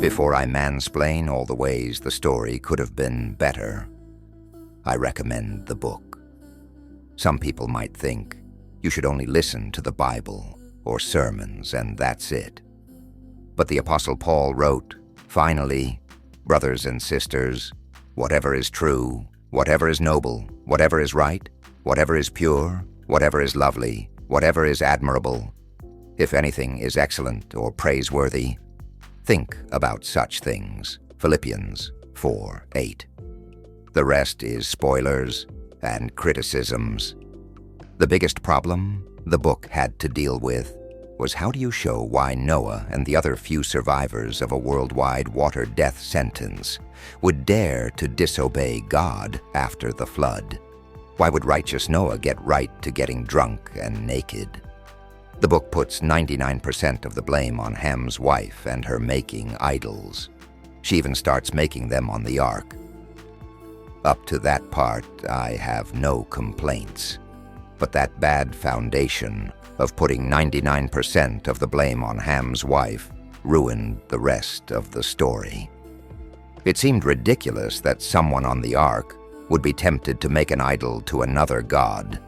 Before I mansplain all the ways the story could have been better, I recommend the book. Some people might think you should only listen to the Bible or sermons and that's it. But the Apostle Paul wrote, "Finally, brothers and sisters, whatever is true, whatever is noble, whatever is right, whatever is pure, whatever is lovely, whatever is admirable, if anything is excellent or praiseworthy, think about such things." Philippians 4:8. The rest is spoilers and criticisms. The biggest problem the book had to deal with was how do you show why Noah and the other few survivors of a worldwide water death sentence would dare to disobey God after the flood? Why would righteous Noah get right to getting drunk and naked? The book puts 99% of the blame on Ham's wife and her making idols. She even starts making them on the ark. Up to that part, I have no complaints. But that bad foundation of putting 99% of the blame on Ham's wife ruined the rest of the story. It seemed ridiculous that someone on the ark would be tempted to make an idol to another god,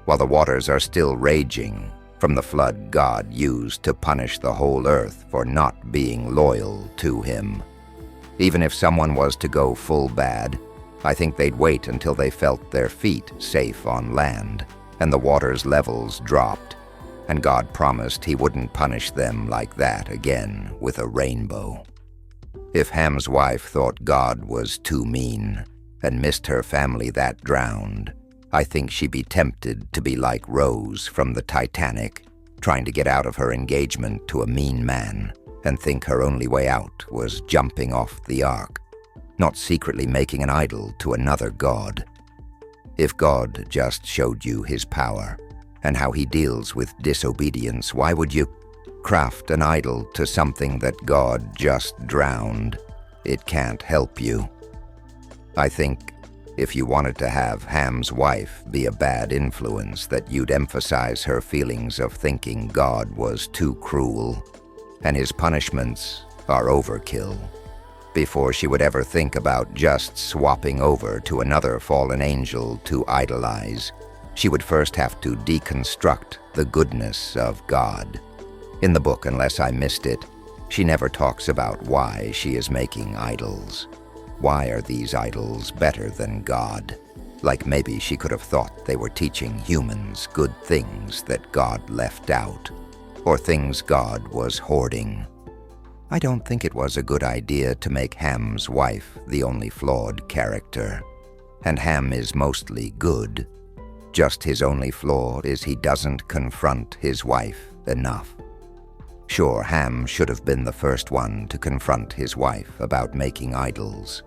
while the waters are still raging from the flood God used to punish the whole earth for not being loyal to him. Even if someone was to go full bad, I think they'd wait until they felt their feet safe on land and the water's levels dropped, and God promised he wouldn't punish them like that again with a rainbow. If Ham's wife thought God was too mean and missed her family that drowned, I think she'd be tempted to be like Rose from the Titanic, trying to get out of her engagement to a mean man and think her only way out was jumping off the ark, not secretly making an idol to another god. If God just showed you his power and how he deals with disobedience, why would you craft an idol to something that God just drowned? It can't help you. I think if you wanted to have Ham's wife be a bad influence, that you'd emphasize her feelings of thinking God was too cruel and his punishments are overkill. Before she would ever think about just swapping over to another fallen angel to idolize, she would first have to deconstruct the goodness of God. In the book, unless I missed it, she never talks about why she is making idols. Why are these idols better than God? Like maybe she could have thought they were teaching humans good things that God left out, or things God was hoarding. I don't think it was a good idea to make Ham's wife the only flawed character, and Ham is mostly good. Just his only flaw is he doesn't confront his wife enough. Sure, Ham should have been the first one to confront his wife about making idols.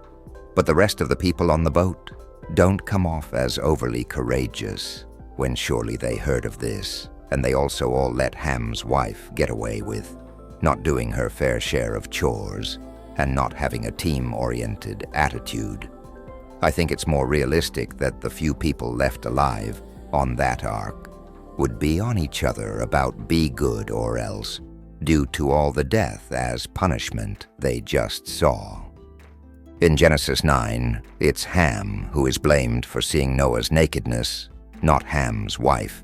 But the rest of the people on the boat don't come off as overly courageous when surely they heard of this, and they also all let Ham's wife get away with not doing her fair share of chores and not having a team-oriented attitude. I think it's more realistic that the few people left alive on that ark would be on each other about be good or else, due to all the death as punishment they just saw. In Genesis 9, it's Ham who is blamed for seeing Noah's nakedness, not Ham's wife.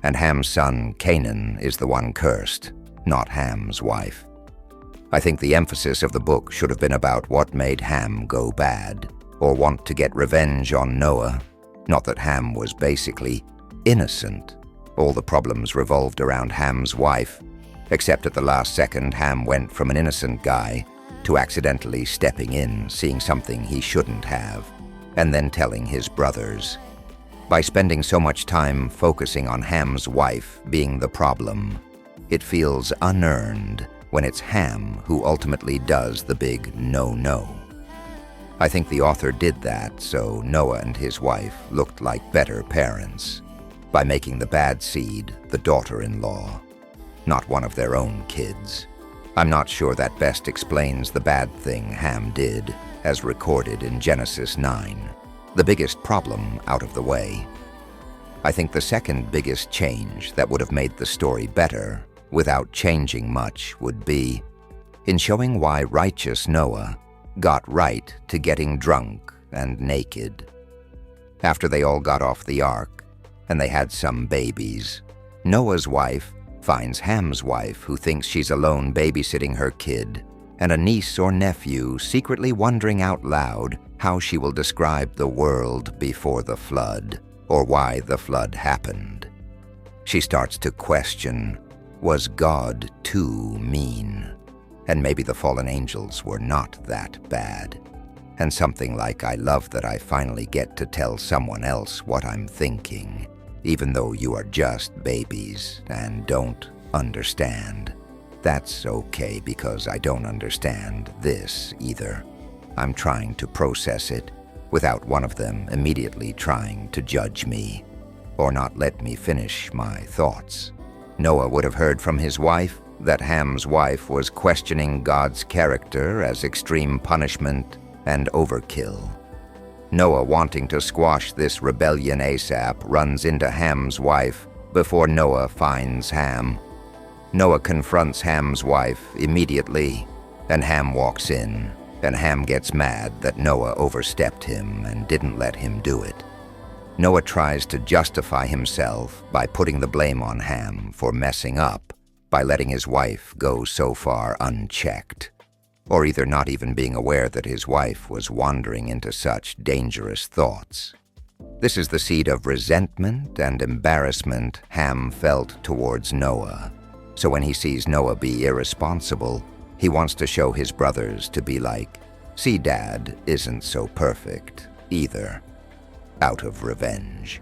And Ham's son, Canaan, is the one cursed, not Ham's wife. I think the emphasis of the book should have been about what made Ham go bad, or want to get revenge on Noah, not that Ham was basically innocent. All the problems revolved around Ham's wife, except at the last second Ham went from an innocent guy to accidentally stepping in, seeing something he shouldn't have, and then telling his brothers. By spending so much time focusing on Ham's wife being the problem, it feels unearned when it's Ham who ultimately does the big no-no. I think the author did that so Noah and his wife looked like better parents, by making the bad seed the daughter-in-law, not one of their own kids. I'm not sure that best explains the bad thing Ham did, as recorded in Genesis 9. The biggest problem out of the way. I think the second biggest change that would have made the story better, without changing much, would be in showing why righteous Noah got right to getting drunk and naked. After they all got off the ark, and they had some babies, Noah's wife finds Ham's wife, who thinks she's alone babysitting her kid, and a niece or nephew secretly wondering out loud how she will describe the world before the flood, or why the flood happened. She starts to question, was God too mean? And maybe the fallen angels were not that bad. And something like, I love that I finally get to tell someone else what I'm thinking, even though you are just babies and don't understand. That's okay, because I don't understand this either. I'm trying to process it without one of them immediately trying to judge me or not let me finish my thoughts. Noah would have heard from his wife that Ham's wife was questioning God's character as extreme punishment and overkill. Noah, wanting to squash this rebellion ASAP, runs into Ham's wife before Noah finds Ham. Noah confronts Ham's wife immediately, and Ham walks in, and Ham gets mad that Noah overstepped him and didn't let him do it. Noah tries to justify himself by putting the blame on Ham for messing up, by letting his wife go so far unchecked, or either not even being aware that his wife was wandering into such dangerous thoughts. This is the seed of resentment and embarrassment Ham felt towards Noah. So when he sees Noah be irresponsible, he wants to show his brothers to be like, see, Dad isn't so perfect either, out of revenge.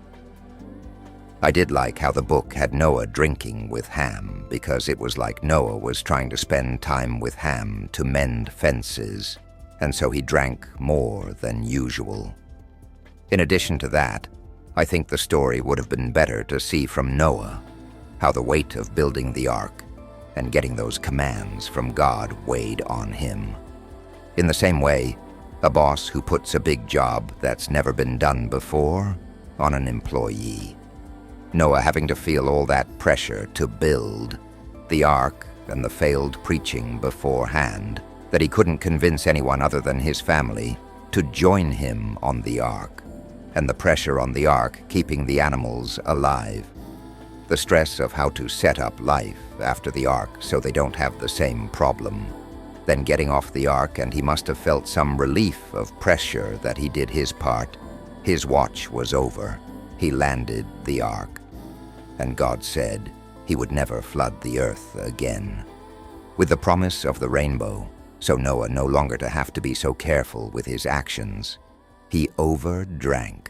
I did like how the book had Noah drinking with Ham, because it was like Noah was trying to spend time with Ham to mend fences, and so he drank more than usual. In addition to that, I think the story would have been better to see from Noah how the weight of building the ark and getting those commands from God weighed on him. In the same way, a boss who puts a big job that's never been done before on an employee. Noah having to feel all that pressure to build the ark and the failed preaching beforehand, that he couldn't convince anyone other than his family to join him on the ark, and the pressure on the ark keeping the animals alive. The stress of how to set up life after the ark so they don't have the same problem. Then getting off the ark, and he must have felt some relief of pressure that he did his part. His watch was over. He landed the ark. And God said he would never flood the earth again, with the promise of the rainbow, so Noah no longer to have to be so careful with his actions. He overdrank